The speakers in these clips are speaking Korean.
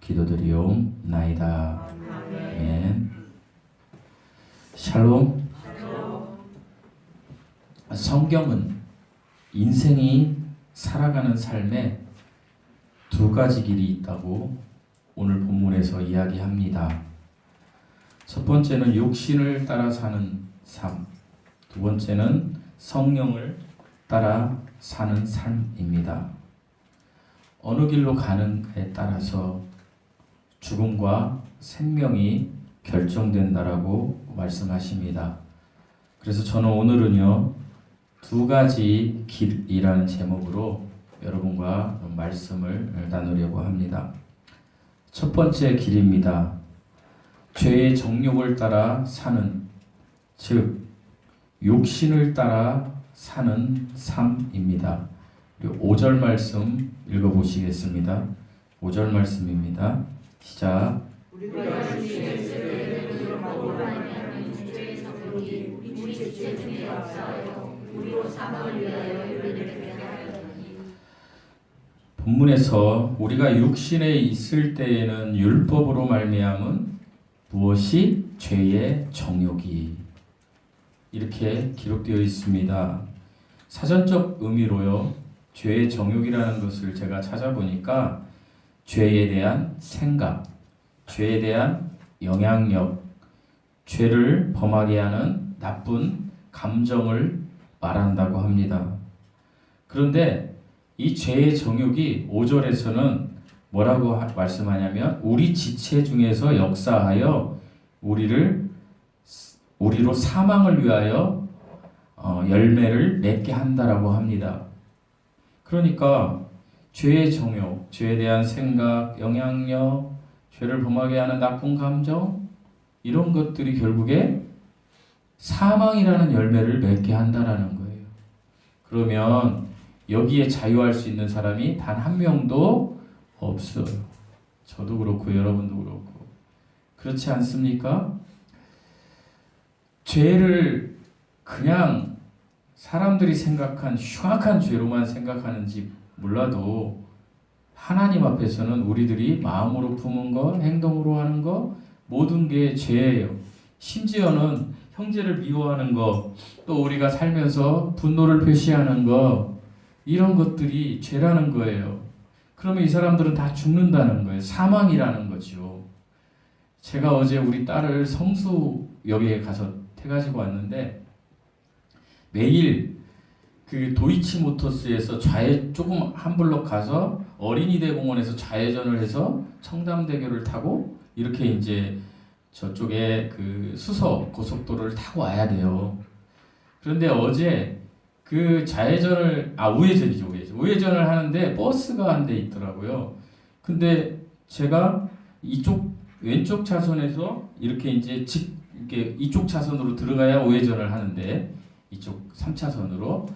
기도드리옵나이다. 아멘. 샬롬. 성경은 인생이 살아가는 삶에 두 가지 길이 있다고 오늘 본문에서 이야기합니다. 첫 번째는 육신을 따라 사는 삶, 두 번째는 성령을 따라 사는 삶입니다. 어느 길로 가는가에 따라서 죽음과 생명이 결정된다라고 말씀하십니다. 그래서 저는 오늘은요, 두 가지 길이라는 제목으로 여러분과 말씀을 나누려고 합니다. 첫 번째 길입니다. 죄의 정욕을 따라 사는, 즉 육신을 따라 사는 삶입니다. 5절 말씀 읽어보시겠습니다. 5절 말씀입니다. 시작. 우리가 주의 세례를 기록하고 말미암은 주의 정욕이 우리 주체 중에 역사하여 우리로 사망을 위하여 우리를 하였으니. 본문에서 우리가 육신에 있을 때에는 율법으로 말미암은 무엇이 죄의 정욕이 이렇게 기록되어 있습니다. 사전적 의미로요, 죄의 정욕이라는 것을 제가 찾아보니까 죄에 대한 생각, 죄에 대한 영향력, 죄를 범하게 하는 나쁜 감정을 말한다고 합니다. 그런데 이 죄의 정욕이 5절에서는 뭐라고 말씀하냐면 우리 지체 중에서 역사하여 우리로 사망을 위하여 열매를 맺게 한다라고 합니다. 그러니까 죄의 정욕, 죄에 대한 생각, 영향력, 죄를 범하게 하는 나쁜 감정, 이런 것들이 결국에 사망이라는 열매를 맺게 한다라는 거예요. 그러면 여기에 자유할 수 있는 사람이 단 한 명도 없어요. 저도 그렇고 여러분도 그렇고. 그렇지 않습니까? 죄를 그냥 사람들이 생각한 흉악한 죄로만 생각하는지 몰라도 하나님 앞에서는 우리들이 마음으로 품은 거, 행동으로 하는 거 모든 게 죄예요. 심지어는 형제를 미워하는 거, 또 우리가 살면서 분노를 표시하는 거, 이런 것들이 죄라는 거예요. 그러면 이 사람들은 다 죽는다는 거예요. 사망이라는 거죠. 제가 어제 우리 딸을 성수역에 가서 태가지고 왔는데 매일 그 도이치모터스에서 조금 한 블럭 가서 어린이대공원에서 좌회전을 해서 청담대교를 타고 이렇게 이제 저쪽에 그 수서 고속도로를 타고 와야 돼요. 그런데 어제 그 우회전을 하는데 버스가 한 대 있더라고요. 근데 제가 왼쪽 차선에서 이렇게 이제 이렇게 이쪽 차선으로 들어가야 우회전을 하는데 이쪽 3차선으로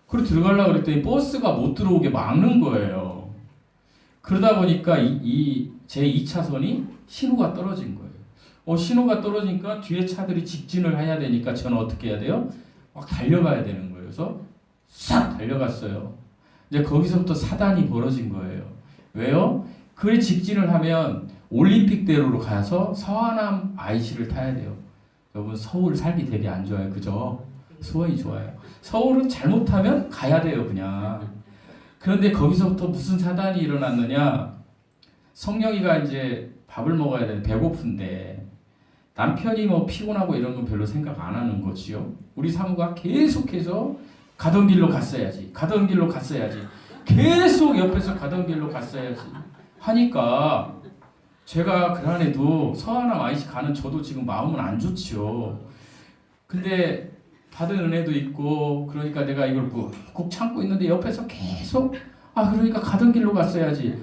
그리고 들어가려고 그랬더니 버스가 못 들어오게 막는 거예요. 그러다 보니까 제 2차선이 신호가 떨어진 거예요. 신호가 떨어지니까 뒤에 차들이 직진을 해야 되니까 저는 어떻게 해야 돼요? 막 달려가야 되는 거예요. 그래서 싹 달려갔어요. 이제 거기서부터 사단이 벌어진 거예요. 왜요? 그래 직진을 하면 올림픽대로로 가서 서하남 IC를 타야 돼요. 여러분 서울 살기 되게 안 좋아요. 그죠? 수원이 좋아요. 서울은 잘못하면 가야 돼요. 그냥. 그런데 거기서부터 무슨 사단이 일어났느냐. 성령이가 이제 밥을 먹어야 되는 배고픈데 남편이 뭐 피곤하고 이런 건 별로 생각 안 하는 거지요. 우리 사모가 계속해서 가던 길로 갔어야지. 계속 옆에서 가던 길로 갔어야지. 하니까 제가 그날에도 서하남 IC 가는 저도 지금 마음은 안 좋지요. 근데 받은 은혜도 있고 그러니까 내가 이걸 꾹 참고 있는데 옆에서 계속 그러니까 가던 길로 갔어야지.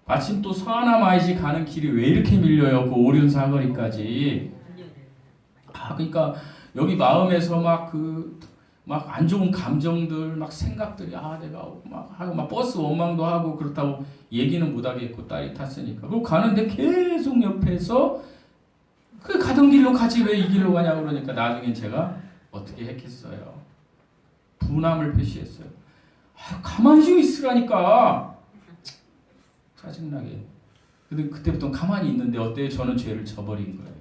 마침 또 서하남 IC 가는 길이 왜 이렇게 밀려요? 그 오륜 사거리까지. 그러니까 여기 마음에서 막 안 좋은 감정들, 막 생각들이 내가 막 버스 원망도 하고 그렇다고 얘기는 못 하겠고 딸이 탔으니까. 그리고 가는데 계속 옆에서 그 가던 길로 가지 왜 이 길로 가냐고 그러니까 나중엔 제가 어떻게 했겠어요? 분함을 표시했어요. 가만히 좀 있으라니까. 짜증나게. 근데 그때부터 가만히 있는데 어때요? 저는 죄를 저버린 거예요.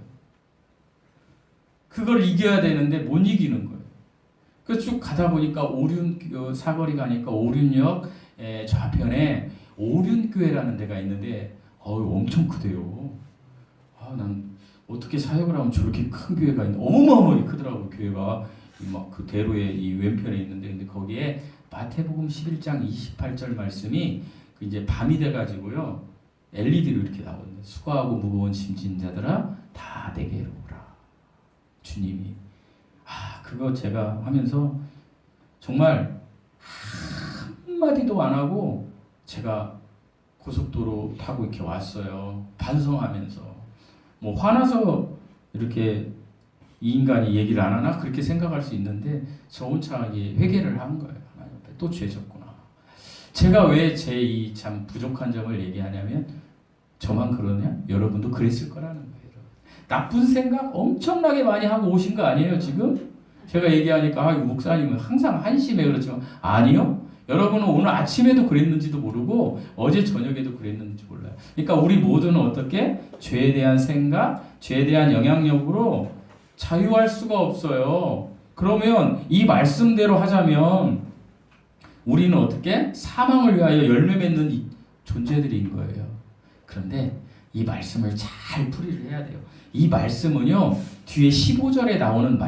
그걸 이겨야 되는데 못 이기는 거예요. 그래서 쭉 가다 보니까 사거리 가니까 오륜역 좌편에 오륜교회라는 데가 있는데 엄청 크대요. 난 어떻게 사역을 하면 저렇게 큰 교회가 있나, 어마어마하게 크더라고. 교회가 막 그 대로의 이 왼편에 있는데, 근데 거기에 마태복음 11장 28절 말씀이 그 이제 밤이 돼가지고요 LED로 이렇게 나오는데, 수고하고 무거운 짐진 자들아 다 내게로 오라. 주님이 그거 제가 하면서 정말 한마디도 안 하고 제가 고속도로 타고 이렇게 왔어요. 반성하면서. 뭐 화나서 이렇게 이 인간이 얘기를 안 하나 그렇게 생각할 수 있는데 저 혼자 회개를 한 거예요. 하나님 앞에 또 죄졌구나. 제가 왜 제 이 참 부족한 점을 얘기하냐면, 저만 그러냐? 여러분도 그랬을 거라는 거예요. 나쁜 생각 엄청나게 많이 하고 오신 거 아니에요 지금? 제가 얘기하니까 목사님은 항상 한심해 그렇지만 아니요. 여러분은 오늘 아침에도 그랬는지도 모르고 어제 저녁에도 그랬는지 몰라요. 그러니까 우리 모두는 어떻게 죄에 대한 생각, 죄에 대한 영향력으로 자유할 수가 없어요. 그러면 이 말씀대로 하자면 우리는 어떻게 사망을 위하여 열매 맺는 존재들인 거예요. 그런데 이 말씀을 잘 풀이를 해야 돼요. 이 말씀은요 뒤에 15절에 나오는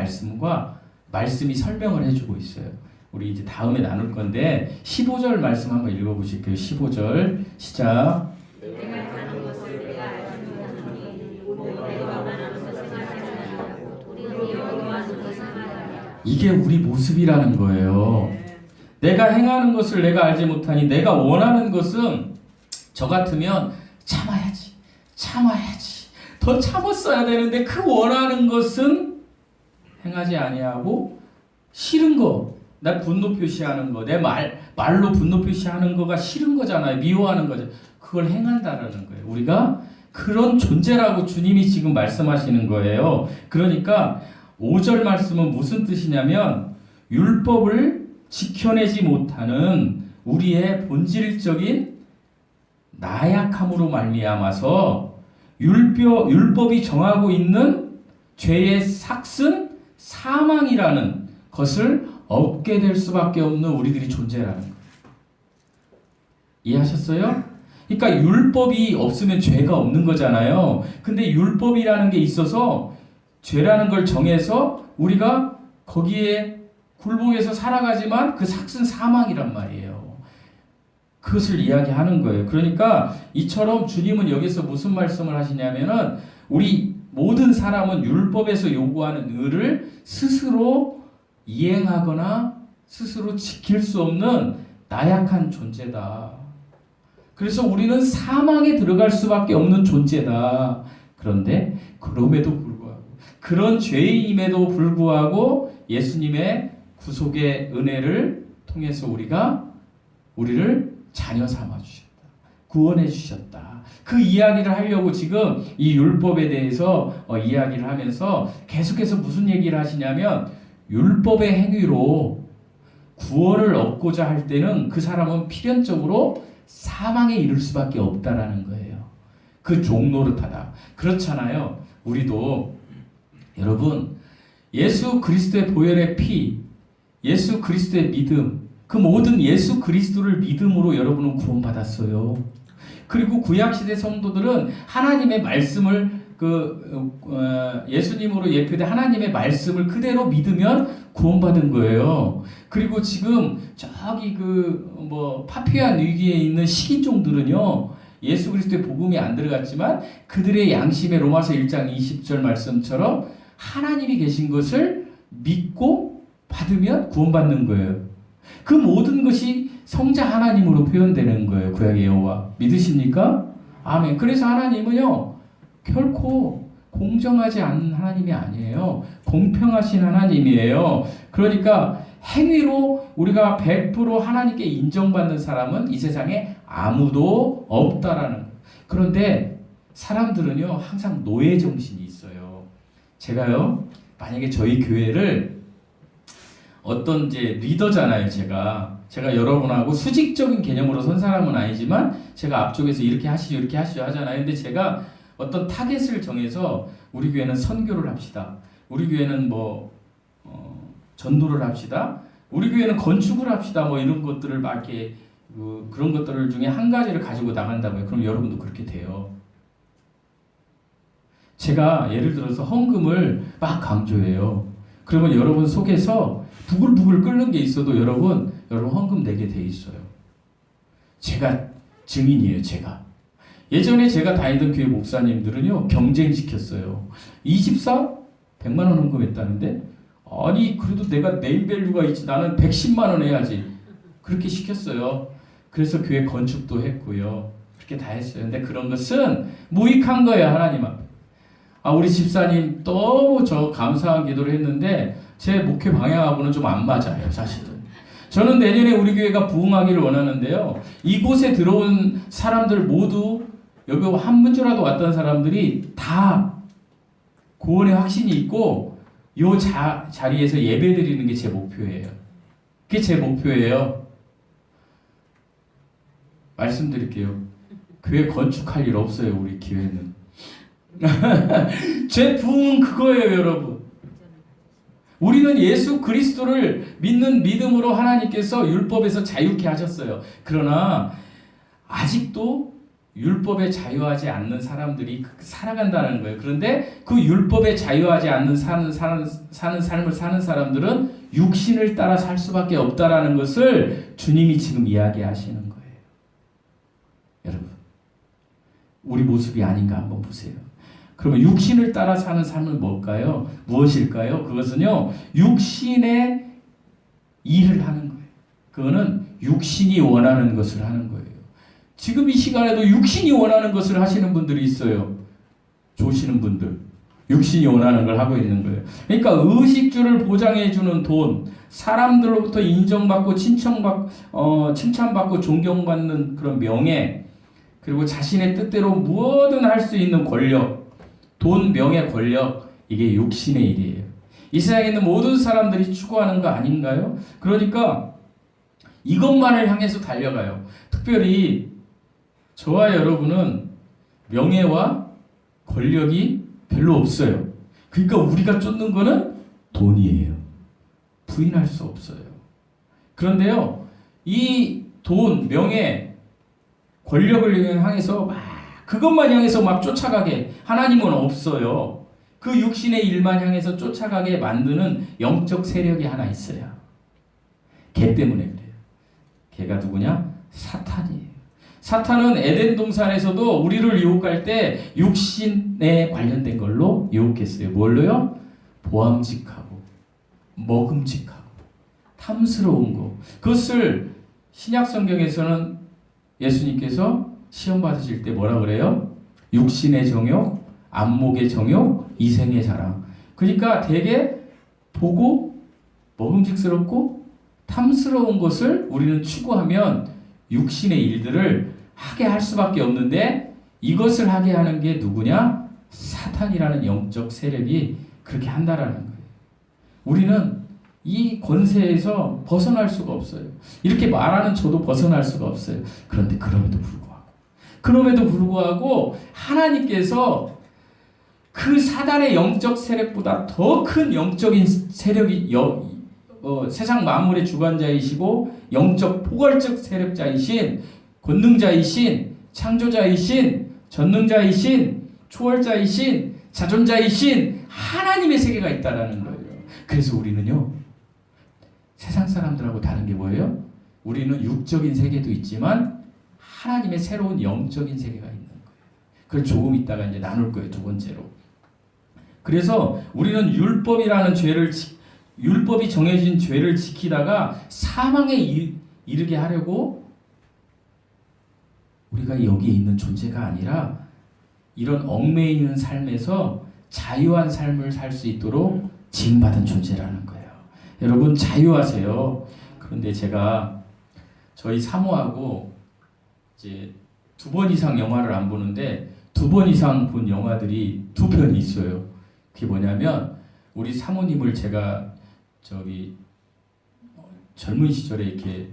말씀이 설명을 해주고 있어요. 우리 이제 다음에 나눌 건데 15절 말씀 한번 읽어보실게요. 15절 시작. 내가 가는 것을 내가 알지 못하노니 내가 원하는 것을 하지 아니하고 도리어 여호와는 것을 하나니라. 이게 우리 모습이라는 거예요. 내가 행하는 것을 내가 알지 못하니, 내가 원하는 것은 저 같으면 참아야지 더 참았어야 되는데 그 원하는 것은 행하지 아니하고 싫은 거, 나 분노 표시하는 거, 내 말로 분노 표시하는 거가 싫은 거잖아요. 미워하는 거죠. 그걸 행한다라는 거예요. 우리가 그런 존재라고 주님이 지금 말씀하시는 거예요. 그러니까 5절 말씀은 무슨 뜻이냐면, 율법을 지켜내지 못하는 우리의 본질적인 나약함으로 말미암아서 율법이 정하고 있는 죄의 삭슨 사망이라는 것을 얻게 될 수밖에 없는 우리들이 존재라는 거예요. 이해하셨어요? 그러니까 율법이 없으면 죄가 없는 거잖아요. 근데 율법이라는 게 있어서 죄라는 걸 정해서 우리가 거기에 굴복해서 살아가지만 그 삭슨 사망이란 말이에요. 그것을 이야기하는 거예요. 그러니까 이처럼 주님은 여기서 무슨 말씀을 하시냐면은, 우리 모든 사람은 율법에서 요구하는 의를 스스로 이행하거나 스스로 지킬 수 없는 나약한 존재다. 그래서 우리는 사망에 들어갈 수밖에 없는 존재다. 그런데 그럼에도 불구하고, 그런 죄임에도 불구하고 예수님의 구속의 은혜를 통해서 우리를 자녀 삼아 주셨다. 구원해 주셨다. 그 이야기를 하려고 지금 이 율법에 대해서 이야기를 하면서 계속해서 무슨 얘기를 하시냐면, 율법의 행위로 구원을 얻고자 할 때는 그 사람은 필연적으로 사망에 이를 수밖에 없다라는 거예요. 그 종노릇하다. 그렇잖아요. 우리도 여러분, 예수 그리스도의 보혈의 피, 예수 그리스도의 믿음, 그 모든 예수 그리스도를 믿음으로 여러분은 구원받았어요. 그리고 구약시대 성도들은 하나님의 말씀을 예수님으로 예표된 하나님의 말씀을 그대로 믿으면 구원받은 거예요. 그리고 지금 저기 파푸아 뉴기니에 있는 식인종들은요, 예수 그리스도의 복음이 안 들어갔지만 그들의 양심에 로마서 1장 20절 말씀처럼 하나님이 계신 것을 믿고 받으면 구원받는 거예요. 그 모든 것이 성자 하나님으로 표현되는 거예요. 구약의 여호와 믿으십니까? 아멘. 그래서 하나님은요 결코 공정하지 않은 하나님이 아니에요. 공평하신 하나님이에요. 그러니까 행위로 우리가 100% 하나님께 인정받는 사람은 이 세상에 아무도 없다라는 거예요. 그런데 사람들은요 항상 노예 정신이 있어요. 제가요 만약에 저희 교회를 어떤 이제 리더잖아요. 제가 여러분하고 수직적인 개념으로 선 사람은 아니지만 제가 앞쪽에서 이렇게 하시죠, 이렇게 하시죠 하잖아요. 근데 제가 어떤 타겟을 정해서 우리 교회는 선교를 합시다. 우리 교회는 전도를 합시다. 우리 교회는 건축을 합시다. 뭐 이런 것들을 막 이렇게 그런 것들 중에 한 가지를 가지고 나간다고요. 그럼 여러분도 그렇게 돼요. 제가 예를 들어서 헌금을 막 강조해요. 그러면 여러분 속에서 부글부글 끓는 게 있어도 여러분 헌금 내게 돼 있어요. 제가 증인이에요. 제가. 예전에 제가 다니던 교회 목사님들은요. 경쟁시켰어요. 24? 100만 원 헌금했다는데 아니 그래도 내가 네임밸류가 있지 나는 110만 원 해야지. 그렇게 시켰어요. 그래서 교회 건축도 했고요. 그렇게 다 했어요. 근데 그런 것은 무익한 거예요. 하나님 앞에. 우리 집사님 너무 저 감사한 기도를 했는데 제 목회 방향하고는 좀 안 맞아요. 사실은. 저는 내년에 우리 교회가 부흥하기를 원하는데요. 이곳에 들어온 사람들 모두 여기 한 문주라도 왔던 사람들이 다 구원의 확신이 있고 요 자리에서 예배 드리는 게 제 목표예요. 그게 제 목표예요. 말씀드릴게요. 교회 건축할 일 없어요. 우리 교회는. 제 부흥은 그거예요. 여러분. 우리는 예수 그리스도를 믿는 믿음으로 하나님께서 율법에서 자유케 하셨어요. 그러나 아직도 율법에 자유하지 않는 사람들이 살아간다는 거예요. 그런데 그 율법에 자유하지 않는 사는 삶을 사는 사람들은 육신을 따라 살 수밖에 없다라는 것을 주님이 지금 이야기하시는 거예요. 여러분, 우리 모습이 아닌가 한번 보세요. 그러면 육신을 따라 사는 삶은 뭘까요? 무엇일까요? 그것은요, 육신의 일을 하는 거예요. 그거는 육신이 원하는 것을 하는 거예요. 지금 이 시간에도 육신이 원하는 것을 하시는 분들이 있어요. 조시는 분들. 육신이 원하는 걸 하고 있는 거예요. 그러니까 의식주를 보장해주는 돈, 사람들로부터 인정받고 칭찬받고 존경받는 그런 명예, 그리고 자신의 뜻대로 뭐든 할 수 있는 권력, 돈, 명예, 권력, 이게 육신의 일이에요. 이 세상에 있는 모든 사람들이 추구하는 거 아닌가요? 그러니까 이것만을 향해서 달려가요. 특별히 저와 여러분은 명예와 권력이 별로 없어요. 그러니까 우리가 쫓는 거는 돈이에요. 부인할 수 없어요. 그런데요, 이 돈, 명예, 권력을 향해서 그것만 향해서 막 쫓아가게 하나님은 없어요. 그 육신의 일만 향해서 쫓아가게 만드는 영적 세력이 하나 있어요. 걔 때문에 그래요. 걔가 누구냐? 사탄이에요. 사탄은 에덴 동산에서도 우리를 유혹할 때 육신에 관련된 걸로 유혹했어요. 뭘로요? 보암직하고 먹음직하고 탐스러운 거. 그것을 신약 성경에서는 예수님께서 시험 받으실 때 뭐라 그래요? 육신의 정욕, 안목의 정욕, 이생의 자랑. 그러니까 되게 보고 먹음직스럽고 탐스러운 것을 우리는 추구하면 육신의 일들을 하게 할 수밖에 없는데 이것을 하게 하는 게 누구냐? 사탄이라는 영적 세력이 그렇게 한다라는 거예요. 우리는 이 권세에서 벗어날 수가 없어요. 이렇게 말하는 저도 벗어날 수가 없어요. 그런데 그럼에도 불구하고 하나님께서 그 사단의 영적 세력보다 더 큰 영적인 세력이 세상 만물의 주관자이시고 영적 포괄적 세력자이신 권능자이신 창조자이신 전능자이신 초월자이신 자존자이신 하나님의 세계가 있다라는 거예요. 그래서 우리는요, 세상 사람들하고 다른 게 뭐예요? 우리는 육적인 세계도 있지만 하나님의 새로운 영적인 세계가 있는 거예요. 그걸 조금 이따가 이제 나눌 거예요. 두 번째로. 그래서 우리는 율법이 정해진 죄를 지키다가 사망에 이르게 하려고 우리가 여기에 있는 존재가 아니라 이런 얽매이는 삶에서 자유한 삶을 살 수 있도록 지음받은 존재라는 거예요. 여러분 자유하세요. 그런데 제가 저희 사모하고 이제 2번 이상 영화를 안 보는데 2번 이상 본 영화들이 2편이 있어요. 그게 뭐냐면 우리 사모님을 제가 젊은 시절에 이렇게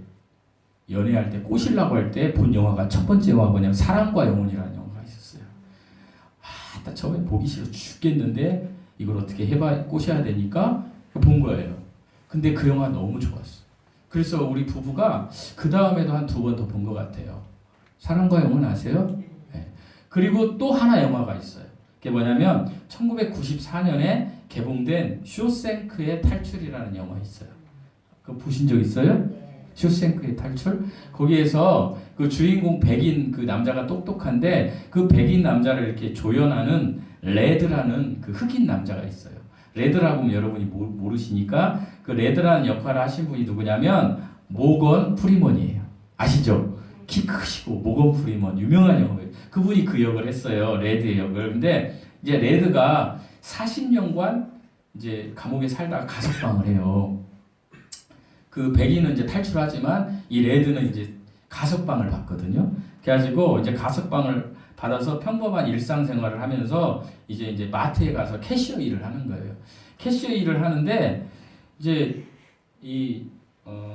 연애할 때 꼬시려고 할 때 본 영화가 첫 번째 영화가 뭐냐면 사랑과 영혼이라는 영화가 있었어요. 나 처음에 보기 싫어 죽겠는데 이걸 어떻게 해봐 꼬셔야 되니까 본 거예요. 근데 그 영화 너무 좋았어. 그래서 우리 부부가 그 다음에도 한 2번 더 본 것 같아요. 사랑과 영혼 아세요? 네. 그리고 또 하나 영화가 있어요. 그게 뭐냐면 1994년에 개봉된 쇼생크의 탈출이라는 영화 있어요. 그거 보신 적 있어요? 쇼생크의 탈출? 거기에서 그 주인공 백인 그 남자가 똑똑한데 그 백인 남자를 이렇게 조연하는 레드라는 그 흑인 남자가 있어요. 레드라고 하면 여러분이 모르시니까 그 레드라는 역할을 하신 분이 누구냐면 모건 프리먼이에요. 아시죠? 키 크시고 모건 프리먼 유명한 영화예요. 그분이 그 역을 했어요. 레드의 역을. 근데 이제 레드가 40년간 이제 감옥에 살다가 가석방을 해요. 그 백인은 이제 탈출하지만 이 레드는 이제 가석방을 받거든요. 그래가지고 이제 가석방을 받아서 평범한 일상생활을 하면서 이제 마트에 가서 캐시어 일을 하는 거예요. 캐시어 일을 하는데 이제 이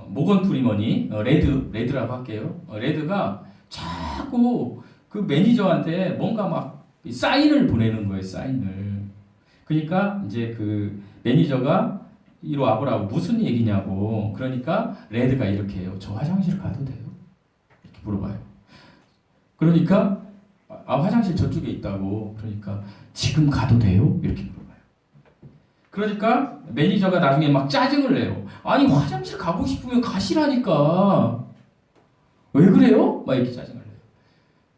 모건 프리먼이 레드라고 할게요. 레드가 자꾸 그 매니저한테 뭔가 막 사인을 보내는 거예요. 사인을. 그러니까 이제 그 매니저가 이리 와보라고 무슨 얘기냐고. 그러니까 레드가 이렇게 해요. 저 화장실 가도 돼요? 이렇게 물어봐요. 그러니까 화장실 저쪽에 있다고. 그러니까 지금 가도 돼요? 이렇게 물어봐요. 그러니까 매니저가 나중에 막 짜증을 내요. 아니 화장실 가고 싶으면 가시라니까. 왜 그래요? 막 이렇게 짜증을 내요.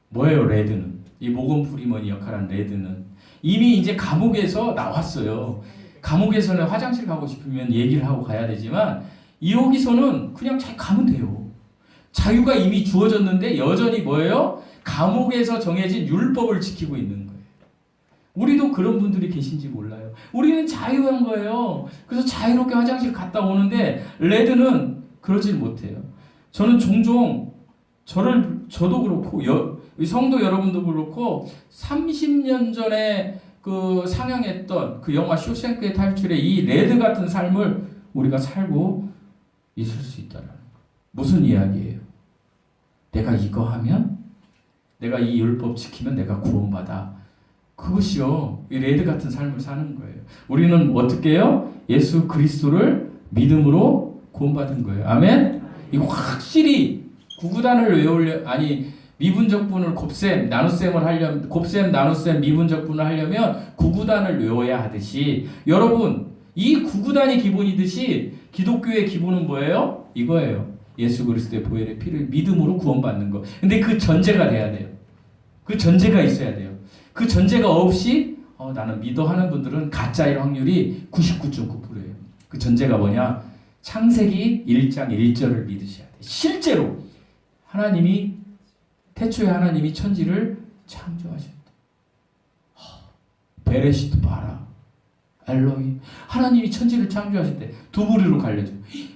뭐예요 레드는? 이 모건 프리먼이 역할한 레드는 이미 이제 감옥에서 나왔어요. 감옥에서는 화장실 가고 싶으면 얘기를 하고 가야 되지만 여기서는 그냥 잘 가면 돼요. 자유가 이미 주어졌는데 여전히 뭐예요? 감옥에서 정해진 율법을 지키고 있는 거예요. 우리도 그런 분들이 계신지 몰라요. 우리는 자유한 거예요. 그래서 자유롭게 화장실 갔다 오는데 레드는 그러질 못해요. 저는 종종 저도 그렇고 성도 여러분도 그렇고 30년 전에 그 상영했던 그 영화 쇼생크의 탈출의 이 레드 같은 삶을 우리가 살고 있을 수 있다는 거. 무슨 이야기예요? 내가 이거 하면 내가 이 율법 지키면 내가 구원받아. 그것이요. 이 레드 같은 삶을 사는 거예요. 우리는 어떻게 해요? 예수 그리스도를 믿음으로 구원받은 거예요. 아멘? 이거 확실히 구구단을 외우려 미분적분을 곱셈, 나눗셈을 하려면 곱셈, 나눗셈, 미분적분을 하려면 구구단을 외워야 하듯이 여러분 이 구구단이 기본이듯이 기독교의 기본은 뭐예요? 이거예요. 예수 그리스도의 보혈의 피를 믿음으로 구원받는 거. 근데 그 전제가 돼야 돼요. 그 전제가 있어야 돼요. 그 전제가 없이 나는 믿어 하는 분들은 가짜일 확률이 99.9%예요. 그 전제가 뭐냐? 창세기 1장 1절을 믿으셔야 돼요. 실제로 태초에 하나님이 천지를 창조하셨다. 베레시트 봐라. 엘로힘. 하나님이 천지를 창조하실 때 두 부류로 갈려져.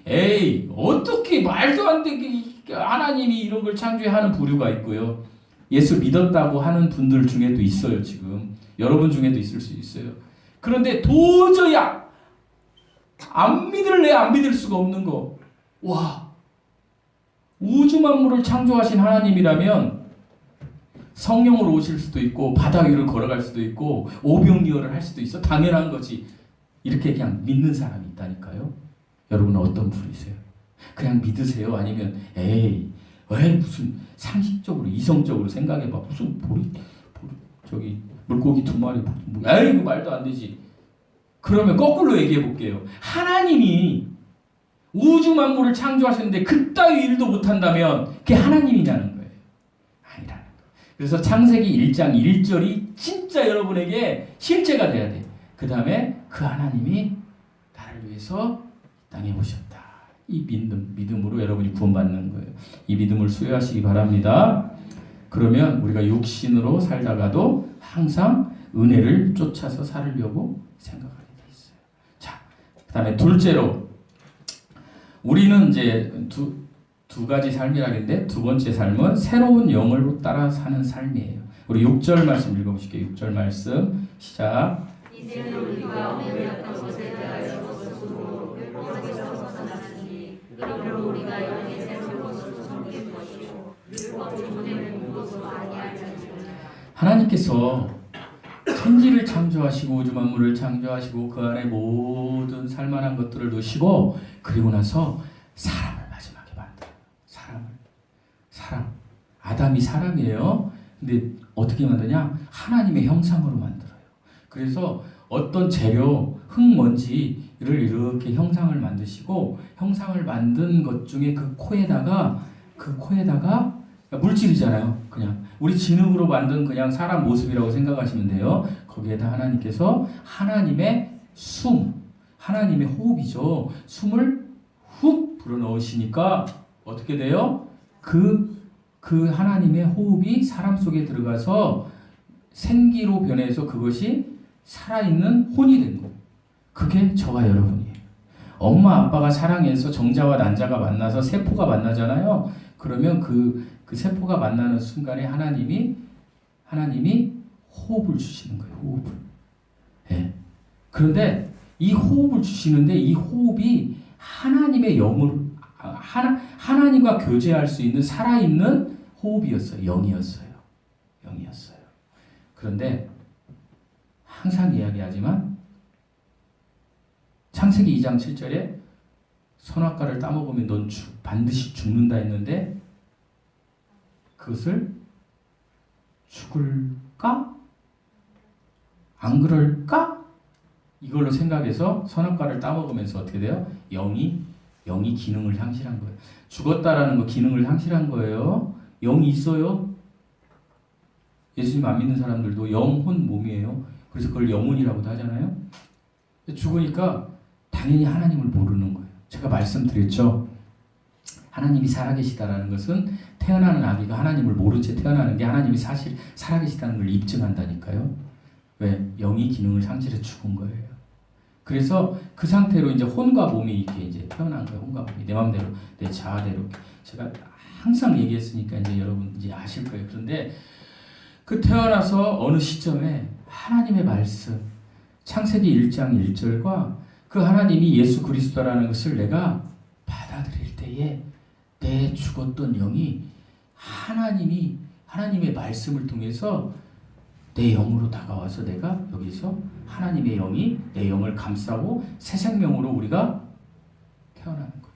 에이 어떻게 말도 안 되게 하나님이 이런 걸 창조해 하는 부류가 있고요. 예수 믿었다고 하는 분들 중에도 있어요. 지금 여러분 중에도 있을 수 있어요. 그런데 도저히 안 믿을 수가 없는 거. 와, 우주 만물을 창조하신 하나님이라면 성령으로 오실 수도 있고 바다 위를 걸어갈 수도 있고 오병이어를 할 수도 있어. 당연한 거지. 이렇게 그냥 믿는 사람이 있다니까요. 여러분은 어떤 분이세요? 그냥 믿으세요? 아니면 에이 무슨 상식적으로 이성적으로 생각해봐. 무슨 저기 물고기 2마리 에이 그 말도 안 되지. 그러면 거꾸로 얘기해 볼게요. 하나님이 우주 만물을 창조하셨는데 그따위 일도 못한다면 그게 하나님이냐는 거예요. 아니라는 거예요. 그래서 창세기 1장 1절이 진짜 여러분에게 실제가 돼야 돼요. 그 다음에 그 하나님이 나를 위해서 땅에 오셨다. 이 믿음으로 여러분이 구원받는 거예요. 이 믿음을 수여하시기 바랍니다. 그러면 우리가 육신으로 살다가도 항상 은혜를 쫓아서 살으려고 생각하게 돼 있어요. 자, 그 다음에 둘째로 우리는 이제 두 가지 삶이라는데 두 번째 삶은 새로운 영을 따라 사는 삶이에요. 우리 6절 말씀 읽어보실게요. 6절 말씀 시작. 이제는 우리가 오늘였던 것에 대하여 것으로 율법에서 벗어났으니 그러므로 우리가 영의 새로운 것으로 섬길 것이요 율법 조문의 공것으로 아니할지니. 하나님께서 천지를 창조하시고 우주 만물을 창조하시고 그 안에 모든 살만한 것들을 놓으시고 그리고 나서 사람을 마지막에 만들어요. 사람. 아담이 사람이에요. 근데 어떻게 만드냐? 하나님의 형상으로 만들어요. 그래서 어떤 재료, 흙먼지를 이렇게 형상을 만드시고 형상을 만든 것 중에 그 코에다가 물질이잖아요. 그냥 우리 진흙으로 만든 그냥 사람 모습이라고 생각하시면 돼요. 거기에다 하나님께서 하나님의 하나님의 호흡이죠. 숨을 훅 불어넣으시니까 어떻게 돼요? 그 하나님의 호흡이 사람 속에 들어가서 생기로 변해서 그것이 살아있는 혼이 된 거예요. 그게 저와 여러분이에요. 엄마 아빠가 사랑해서 정자와 난자가 만나서 세포가 만나잖아요. 그러면 그 세포가 만나는 순간에 하나님이 호흡을 주시는 거예요. 호흡을. 예. 그런데 이 호흡을 주시는데 이 호흡이 하나님의 영으로 하나님과 교제할 수 있는 살아있는 호흡이었어요. 영이었어요. 그런데 항상 이야기하지만 창세기 2장 7절에 선악과를 따먹으면 넌 반드시 죽는다 했는데 그것을 죽을까? 안 그럴까? 이걸로 생각해서 선악과를 따먹으면서 어떻게 돼요? 영이 기능을 상실한 거예요. 죽었다라는 거 기능을 상실한 거예요. 영이 있어요. 예수님 안 믿는 사람들도 영혼 몸이에요. 그래서 그걸 영혼이라고도 하잖아요. 죽으니까 당연히 하나님을 모르는 거예요. 제가 말씀드렸죠. 하나님이 살아계시다라는 것은 태어나는 아기가 하나님을 모른 채 태어나는 게 하나님이 사실 살아계시다는 걸 입증한다니까요. 왜? 영이 기능을 상실해 죽은 거예요. 그래서 그 상태로 이제 혼과 몸이 이렇게 이제 태어난 거예요. 혼과 몸이 내 마음대로, 내 자아대로. 제가 항상 얘기했으니까 이제 여러분 이제 아실 거예요. 그런데 그 태어나서 어느 시점에 하나님의 말씀, 창세기 1장 1절과 그 하나님이 예수 그리스도라는 것을 내가 받아들일 때에 내 죽었던 영이 하나님의 말씀을 통해서 내 영으로 다가와서 내가 여기서 하나님의 영이 내 영을 감싸고 새 생명으로 우리가 태어나는 거예요.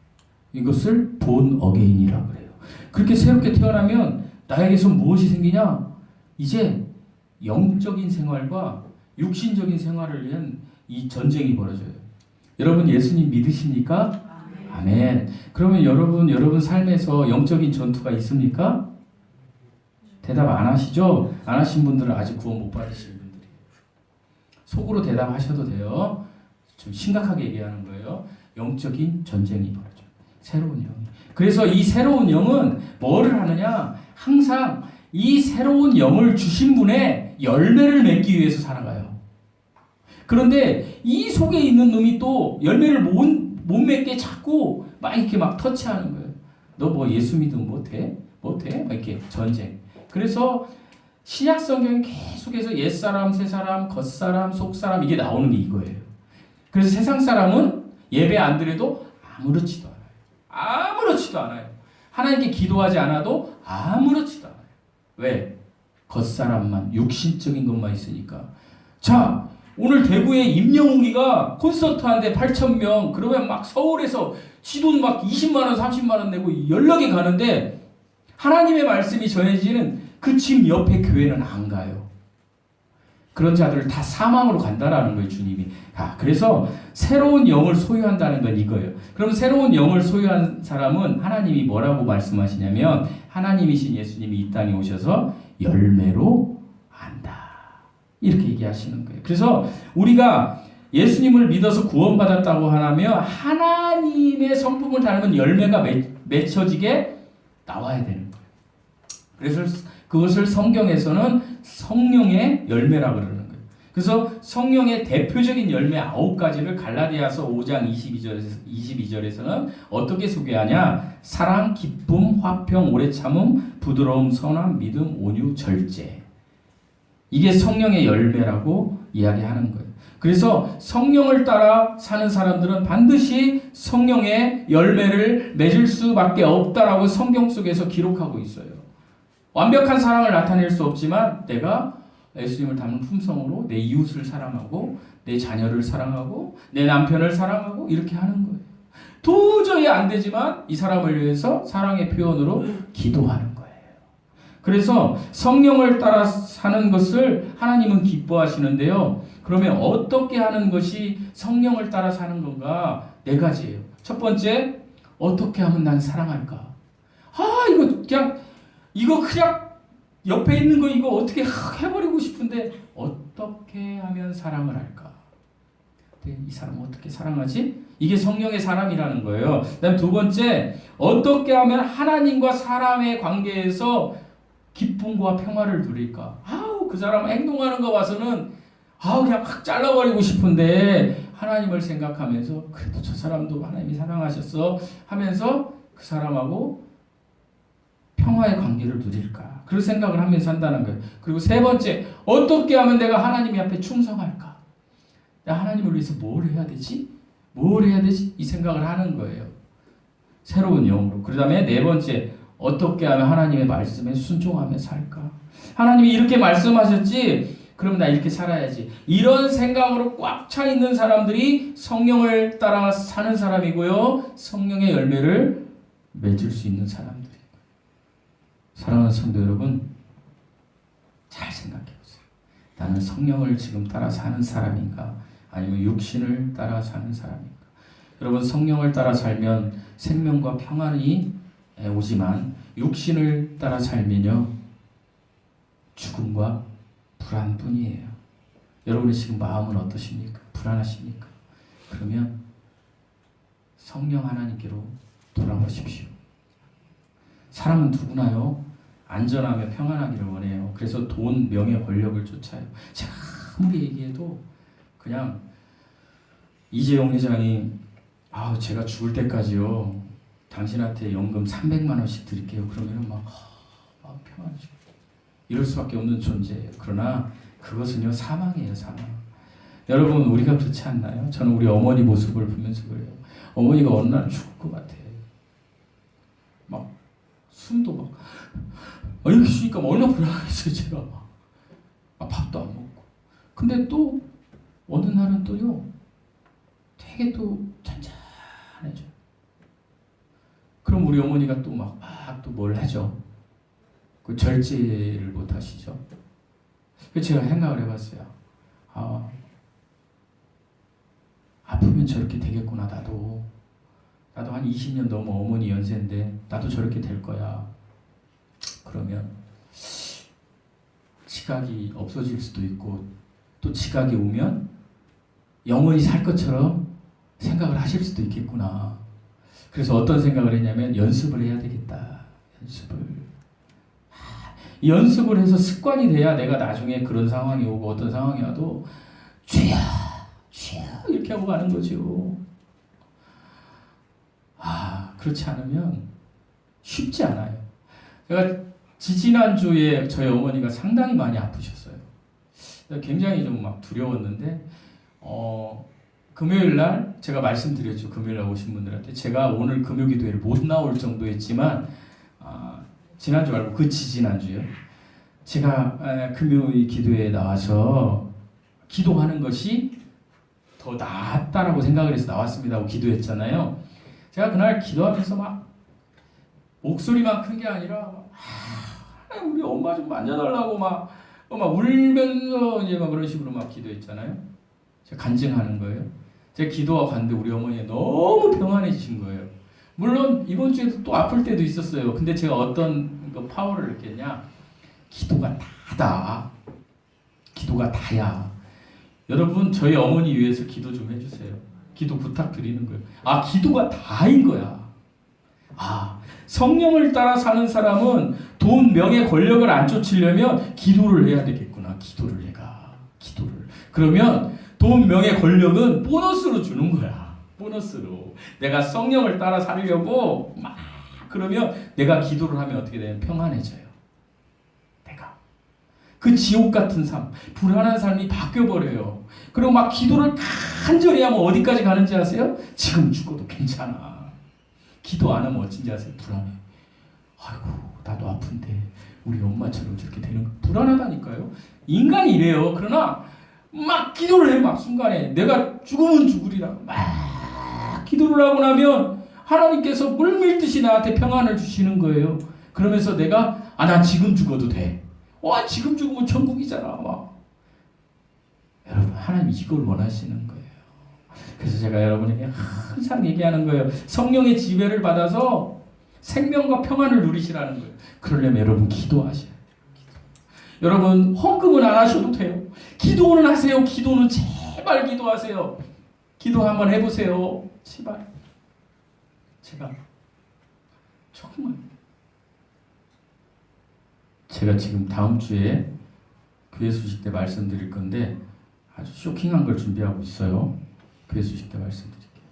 이것을 본 어게인이라고 그래요. 그렇게 새롭게 태어나면 나에게서 무엇이 생기냐? 이제 영적인 생활과 육신적인 생활을 위한 이 전쟁이 벌어져요. 여러분 예수님 믿으십니까? 아멘. 그러면 여러분 삶에서 영적인 전투가 있습니까? 대답 안 하시죠? 안 하신 분들은 아직 구원 못 받으신 분들이에요. 속으로 대답하셔도 돼요. 좀 심각하게 얘기하는 거예요. 영적인 전쟁이 벌어져요. 새로운 영이. 그래서 이 새로운 영은 뭐를 하느냐? 항상 이 새로운 영을 주신 분의 열매를 맺기 위해서 살아가요. 그런데 이 속에 있는 놈이 또 열매를 못 맺게 자꾸 막 이렇게 막 터치하는 거예요. 너 뭐 예수 믿으면 못해? 막 이렇게 전쟁. 그래서 신약 성경이 계속해서 옛사람, 새사람, 겉사람, 속사람 이게 나오는 게 이거예요. 그래서 세상 사람은 예배 안 드려도 아무렇지도 않아요. 하나님께 기도하지 않아도 아무렇지도 않아요. 왜? 겉사람만, 육신적인 것만 있으니까. 자, 오늘 대구에 임영웅이가 콘서트 하는데 8,000명, 그러면 막 서울에서 지돈 막 20만원, 30만원 내고 연락이 가는데 하나님의 말씀이 전해지는 그 집 옆에 교회는 안 가요. 그런 자들을 다 사망으로 간다라는 거예요, 주님이. 그래서 새로운 영을 소유한다는 건 이거예요. 그럼 새로운 영을 소유한 사람은 하나님이 뭐라고 말씀하시냐면 하나님이신 예수님이 이 땅에 오셔서 열매로 안다. 이렇게 얘기하시는 거예요. 그래서 우리가 예수님을 믿어서 구원받았다고 하면 하나님의 성품을 닮은 열매가 맺혀지게 나와야 되는 거예요. 그래서 그것을 성경에서는 성령의 열매라고 그러는 거예요. 그래서 성령의 대표적인 열매 9가지를 갈라디아서 5장 22절에서는 어떻게 소개하냐? 사랑, 기쁨, 화평, 오래 참음, 부드러움, 선함, 믿음, 온유, 절제. 이게 성령의 열매라고 이야기하는 거예요. 그래서 성령을 따라 사는 사람들은 반드시 성령의 열매를 맺을 수밖에 없다라고 성경 속에서 기록하고 있어요. 완벽한 사랑을 나타낼 수 없지만 내가 예수님을 닮은 품성으로 내 이웃을 사랑하고 내 자녀를 사랑하고 내 남편을 사랑하고 이렇게 하는 거예요. 도저히 안 되지만 이 사람을 위해서 사랑의 표현으로 기도하는 거예요. 그래서 성령을 따라 사는 것을 하나님은 기뻐하시는데요. 그러면 어떻게 하는 것이 성령을 따라 사는 건가? 네 가지예요. 첫 번째, 어떻게 하면 난 사랑할까? 이거 그냥 옆에 있는 거 이거 어떻게 해버리고 싶은데 어떻게 하면 사랑을 할까? 이 사람 어떻게 사랑하지? 이게 성령의 사람이라는 거예요. 그다음 두 번째, 어떻게 하면 하나님과 사람의 관계에서 기쁨과 평화를 누릴까? 그 사람 행동하는 거 봐서는 그냥 확 잘라버리고 싶은데 하나님을 생각하면서 그래도 저 사람도 하나님이 사랑하셨어 하면서 그 사람하고 평화의 관계를 누릴까? 그런 생각을 하면서 한다는 거예요. 그리고 세 번째, 어떻게 하면 내가 하나님 앞에 충성할까? 내가 하나님을 위해서 뭘 해야 되지? 뭘 해야 되지? 이 생각을 하는 거예요. 새로운 영으로. 그 다음에 네 번째, 어떻게 하면 하나님의 말씀에 순종하며 살까? 하나님이 이렇게 말씀하셨지? 그럼 나 이렇게 살아야지. 이런 생각으로 꽉 차 있는 사람들이 성령을 따라 사는 사람이고요. 성령의 열매를 맺을 수 있는 사람들이에요. 사랑하는 성도 여러분, 잘 생각해 보세요. 나는 성령을 지금 따라 사는 사람인가? 아니면 육신을 따라 사는 사람인가? 여러분, 성령을 따라 살면 생명과 평안이 오지만 육신을 따라 살면요, 죽음과 불안뿐이에요. 여러분의 지금 마음은 어떠십니까? 불안하십니까? 그러면 성령 하나님께로 돌아오십시오. 사람은 누구나요, 안전하며 평안하기를 원해요. 그래서 돈, 명예, 권력을 쫓아요. 제가 아무리 얘기해도 그냥 이재용 회장이 제가 죽을 때까지요 당신한테 연금 300만 원씩 드릴게요. 그러면 막 평안해지고 이럴 수밖에 없는 존재예요. 그러나 그것은요 사망이에요. 사망. 여러분, 우리가 그렇지 않나요? 저는 우리 어머니 모습을 보면서 그래요. 어머니가 어느 날 죽을 것 같아. 막 숨도 막 이렇게 쉬니까 얼마나 불안했어요. 제가 밥도 안 먹고. 근데 또 어느 날은 또요 되게 또 잔잔해져요. 그럼 우리 어머니가 또 막 또 뭘 하죠? 그 절제를 못 하시죠. 그래서 제가 생각을 해봤어요. 아프면 저렇게 되겠구나. 나도 한 20년 넘어 어머니 연세인데 나도 저렇게 될 거야. 그러면 지각이 없어질 수도 있고 또 지각이 오면 영원히 살 것처럼 생각을 하실 수도 있겠구나. 그래서 어떤 생각을 했냐면 연습을 해야 되겠다. 연습을 해서 습관이 돼야 내가 나중에 그런 상황이 오고 어떤 상황이 와도 주야 이렇게 하고 가는 거죠. 그렇지 않으면 쉽지 않아요. 제가 지지난주에 저희 어머니가 상당히 많이 아프셨어요. 굉장히 좀 막 두려웠는데 금요일 날 제가 말씀드렸죠. 금요일 날 오신 분들한테 제가 오늘 금요기도회를 못 나올 정도였지만 지난주 말고 그 지지난주요. 제가 금요일 기도회에 나와서 기도하는 것이 더 낫다라고 생각을 해서 나왔습니다 하고 기도했잖아요. 제가 그날 기도하면서 막 목소리만 큰 게 아니라 우리 엄마 좀 만져달라고 막 울면서 이제 막 그런 식으로 막 기도했잖아요. 제가 간증하는 거예요. 제가 기도하고 갔는데 우리 어머니가 너무 평안해지신 거예요. 물론 이번 주에도 또 아플 때도 있었어요. 근데 제가 어떤 파워를 느꼈냐? 기도가 다다. 기도가 다야. 여러분, 저희 어머니 위해서 기도 좀 해주세요. 기도 부탁드리는 거예요. 기도가 다인 거야. 성령을 따라 사는 사람은 돈, 명예, 권력을 안 쫓으려면 기도를 해야 되겠구나. 기도를. 그러면 돈, 명예, 권력은 보너스로 주는 거야. 보너스로. 내가 성령을 따라 살려고 그러면 내가 기도를 하면 어떻게 되면 평안해져요. 내가. 그 지옥 같은 삶, 불안한 삶이 바뀌어버려요. 그리고 막 기도를 간절히 하면 어디까지 가는지 아세요? 지금 죽어도 괜찮아. 기도 안 하면 어쩐지 아세요? 불안해. 아이고 나도 아픈데 우리 엄마처럼 저렇게 되는 거 불안하다니까요. 인간이 이래요. 그러나 막 기도를 해. 막 순간에 내가 죽으면 죽으리라 막 기도를 하고 나면 하나님께서 물밀듯이 나한테 평안을 주시는 거예요. 그러면서 내가 나 지금 죽어도 돼. 와 지금 죽으면 천국이잖아. 막. 여러분 하나님 이걸 원하시는 거예요. 그래서 제가 여러분에게 항상 얘기하는 거예요. 성령의 지배를 받아서 생명과 평안을 누리시라는 거예요. 그러려면 여러분 기도하셔야 돼요. 여러분 헌금은 안 하셔도 돼요. 기도는 하세요. 기도는 제발 기도하세요. 기도 한번 해보세요. 제발. 제가 정말 제가 지금 다음 주에 교회 수식 때 말씀드릴 건데 아주 쇼킹한 걸 준비하고 있어요. 교회 수식 때 말씀드릴게요.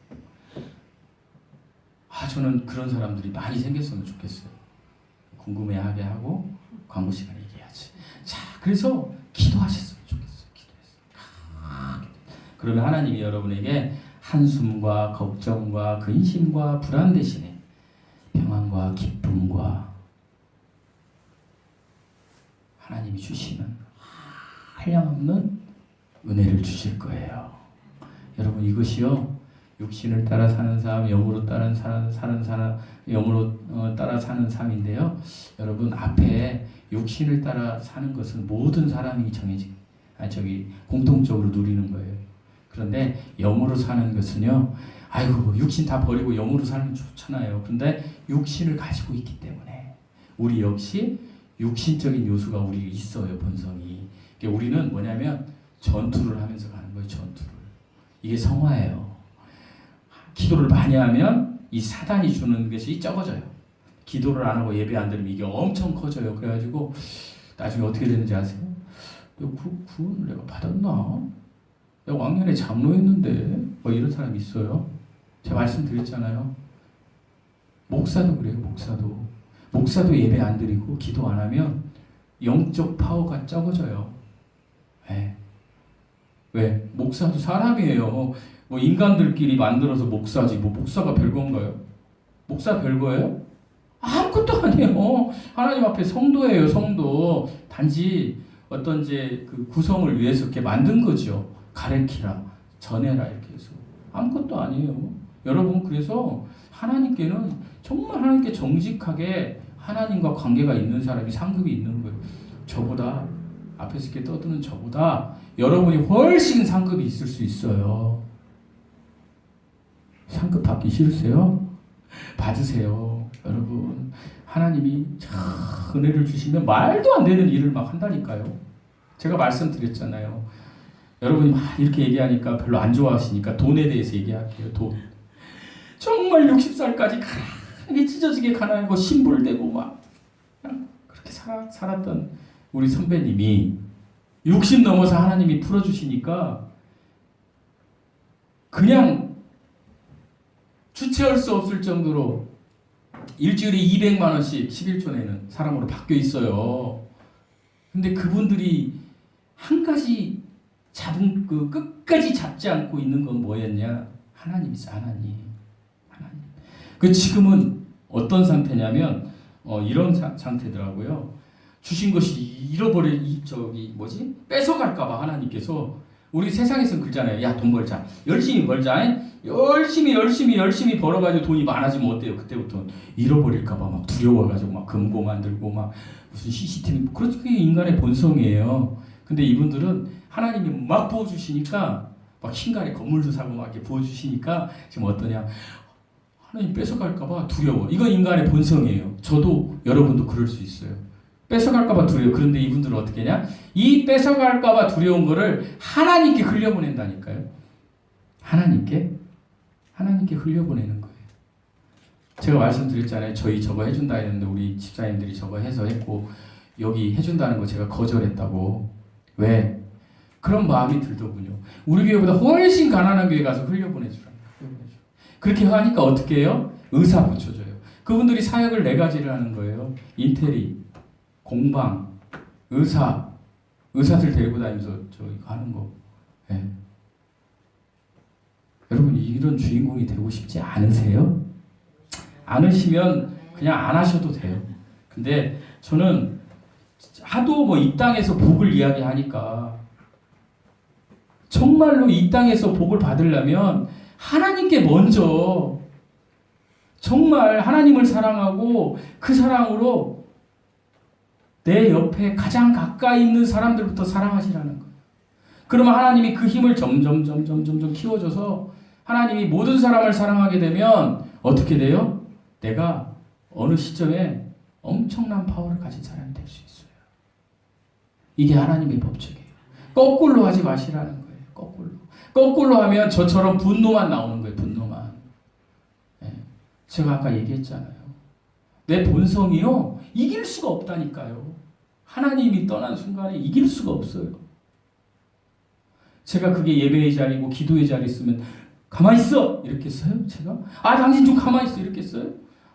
저는 그런 사람들이 많이 생겼으면 좋겠어요. 궁금해하게 하고 광고 시간에 얘기하지. 자, 그래서 기도하셨으면 좋겠어요. 기도했어요. 그러면 하나님이 여러분에게 한숨과 걱정과 근심과 불안 대신에 평안과 기쁨과 하나님이 주시는 한량없는 은혜를 주실 거예요. 여러분 이것이요 육신을 따라 사는 삶, 영으로 따라 사는 사람, 영으로 따라 사는 삶인데요. 여러분 앞에 육신을 따라 사는 것은 모든 사람이 공통적으로 누리는 거예요. 그런데 영으로 사는 것은요. 아이고 육신 다 버리고 영으로 살면 좋잖아요. 근데 육신을 가지고 있기 때문에 우리 역시 육신적인 요소가 우리 있어요. 본성이. 우리는 뭐냐면 전투를 하면서 가는 거예요. 전투를. 이게 성화예요. 기도를 많이 하면 이 사단이 주는 것이 적어져요. 기도를 안 하고 예배 안 드리면 이게 엄청 커져요. 그래가지고 나중에 어떻게 되는지 아세요? 구원을 내가 받았나? 내가 왕년에 장로였는데 뭐 이런 사람이 있어요. 제가 말씀드렸잖아요. 목사도 그래요. 목사도 예배 안 드리고 기도 안 하면 영적 파워가 적어져요. 네. 왜? 목사도 사람이에요. 뭐 인간들끼리 만들어서 목사지. 뭐 목사가 별건가요? 목사 별거예요? 아무것도 아니에요. 하나님 앞에 성도예요. 성도. 단지 어떤 그 구성을 위해서 이렇게 만든 거죠. 가르치라, 전해라 이렇게 해서. 아무것도 아니에요. 여러분 그래서 하나님께는 정말 하나님께 정직하게 하나님과 관계가 있는 사람이 상급이 있는 거예요. 저보다 앞에서 이렇게 떠드는 저보다 여러분이 훨씬 상급이 있을 수 있어요. 상급 받기 싫으세요? 받으세요. 여러분 하나님이 은혜를 주시면 말도 안 되는 일을 막 한다니까요. 제가 말씀드렸잖아요. 여러분이 막 이렇게 얘기하니까 별로 안 좋아하시니까 돈에 대해서 얘기할게요. 돈. 정말 60살까지 가난하게 찢어지게 가난하고 신불되고 막 그렇게 살았던 우리 선배님이 60 넘어서 하나님이 풀어주시니까 그냥 주체할 수 없을 정도로 일주일에 200만 원씩 11조 내는 사람으로 바뀌어 있어요. 근데 그분들이 한 가지 끝까지 잡지 않고 있는 건 뭐였냐? 하나님이죠. 하나님. 그 지금은 어떤 상태냐면 이런 상태더라고요. 주신 것이 뺏어갈까봐 하나님께서 우리 세상에서는 그러잖아요. 야, 돈 벌자. 열심히 벌자. 열심히 벌어가지고 돈이 많아지면 어때요? 그때부터 잃어버릴까봐 막 두려워가지고 막 금고 만들고 막 무슨 CCTV. 그렇게 인간의 본성이에요. 근데 이분들은 하나님이 막 부어주시니까 막 흰간에 건물도 사고 막 이렇게 부어주시니까 지금 어떠냐? 하나님 뺏어갈까봐 두려워. 이건 인간의 본성이에요. 저도 여러분도 그럴 수 있어요. 뺏어갈까봐 두려워. 그런데 이분들은 어떻게 하냐? 이 뺏어갈까봐 두려운 거를 하나님께 흘려보낸다니까요. 하나님께 흘려보내는 거예요. 제가 말씀드렸잖아요. 저희 저거 해준다 했는데 우리 집사님들이 저거 해서 했고 여기 해준다는 거 제가 거절했다고. 왜? 그런 마음이 들더군요. 우리 교회보다 훨씬 가난한 교회 가서 흘려보내주라. 그렇게 하니까 어떻게 해요? 의사 붙여줘요. 그분들이 사역을 4가지를 하는 거예요. 인테리, 공방, 의사들 데리고 다니면서 저 이거 하는 거. 네. 여러분 이런 주인공이 되고 싶지 않으세요? 않으시면 그냥 안 하셔도 돼요. 근데 저는 하도 뭐 이 땅에서 복을 이야기하니까 정말로 이 땅에서 복을 받으려면 하나님께 먼저 정말 하나님을 사랑하고 그 사랑으로 내 옆에 가장 가까이 있는 사람들부터 사랑하시라는 거예요. 그러면 하나님이 그 힘을 점점 키워줘서 하나님이 모든 사람을 사랑하게 되면 어떻게 돼요? 내가 어느 시점에 엄청난 파워를 가진 사람이 될 수 있어요. 이게 하나님의 법칙이에요. 거꾸로 하지 마시라는 거예요. 거꾸로 하면 저처럼 분노만 나오는 거예요. 분노만. 예. 제가 아까 얘기했잖아요. 내 본성이요. 이길 수가 없다니까요. 하나님이 떠난 순간에 이길 수가 없어요. 제가 그게 예배의 자리고 기도의 자리 있으면 가만히 있어! 이렇게 써요? 제가? 당신 좀 가만히 있어! 이렇게 써요?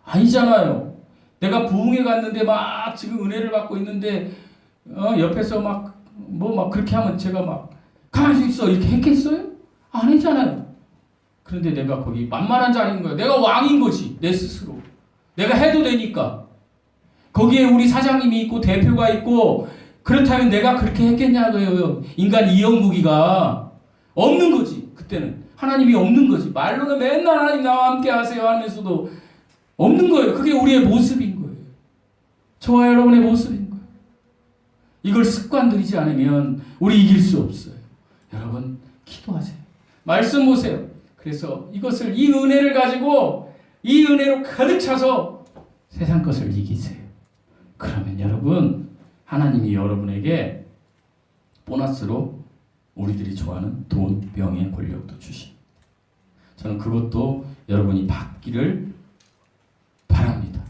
아니잖아요. 내가 부흥회 갔는데 막 지금 은혜를 받고 있는데 옆에서 막 그렇게 하면 제가 막 가만히 있어! 이렇게 했겠어요? 아니잖아요. 그런데 내가 거기 만만한 자리인 거야. 내가 왕인 거지. 내 스스로. 내가 해도 되니까. 거기에 우리 사장님이 있고 대표가 있고 그렇다면 내가 그렇게 했겠냐고요. 인간 이영국이가 없는 거지. 그때는. 하나님이 없는 거지. 말로는 맨날 하나님 나와 함께 하세요 하면서도 없는 거예요. 그게 우리의 모습인 거예요. 저와 여러분의 모습인 거예요. 이걸 습관 들이지 않으면 우리 이길 수 없어요. 여러분 기도하세요. 말씀 보세요. 그래서 이것을 이 은혜를 가지고 이 은혜로 가득 차서 세상 것을 이기세요. 그러면 여러분 하나님이 여러분에게 보너스로 우리들이 좋아하는 돈, 명예, 권력도 주십니다. 저는 그것도 여러분이 받기를 바랍니다.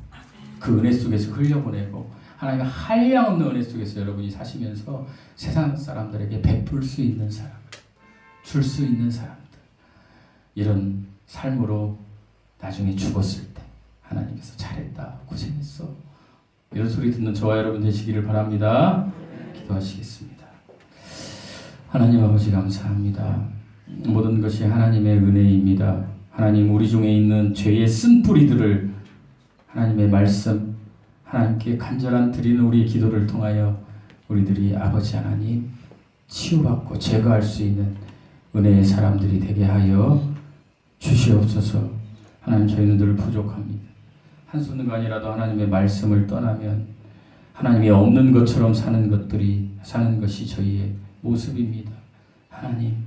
그 은혜 속에서 흘려보내고 하나님의 한량없는 은혜 속에서 여러분이 사시면서 세상 사람들에게 베풀 수 있는 사람, 줄 수 있는 사람들, 이런 삶으로 나중에 죽었을 때 하나님께서 잘했다, 고생했어, 이런 소리 듣는 저와 여러분 되시기를 바랍니다. 기도하시겠습니다. 하나님 아버지 감사합니다. 모든 것이 하나님의 은혜입니다. 하나님 우리 중에 있는 죄의 쓴뿌리들을 하나님의 말씀, 하나님께 간절한 드리는 우리의 기도를 통하여 우리들이 아버지 하나님 치유받고 제거할 수 있는 은혜의 사람들이 되게 하여 주시옵소서. 하나님 저희는 늘 부족합니다. 한순간이라도 하나님의 말씀을 떠나면 하나님이 없는 것처럼 사는 것이 저희의 모습입니다. 하나님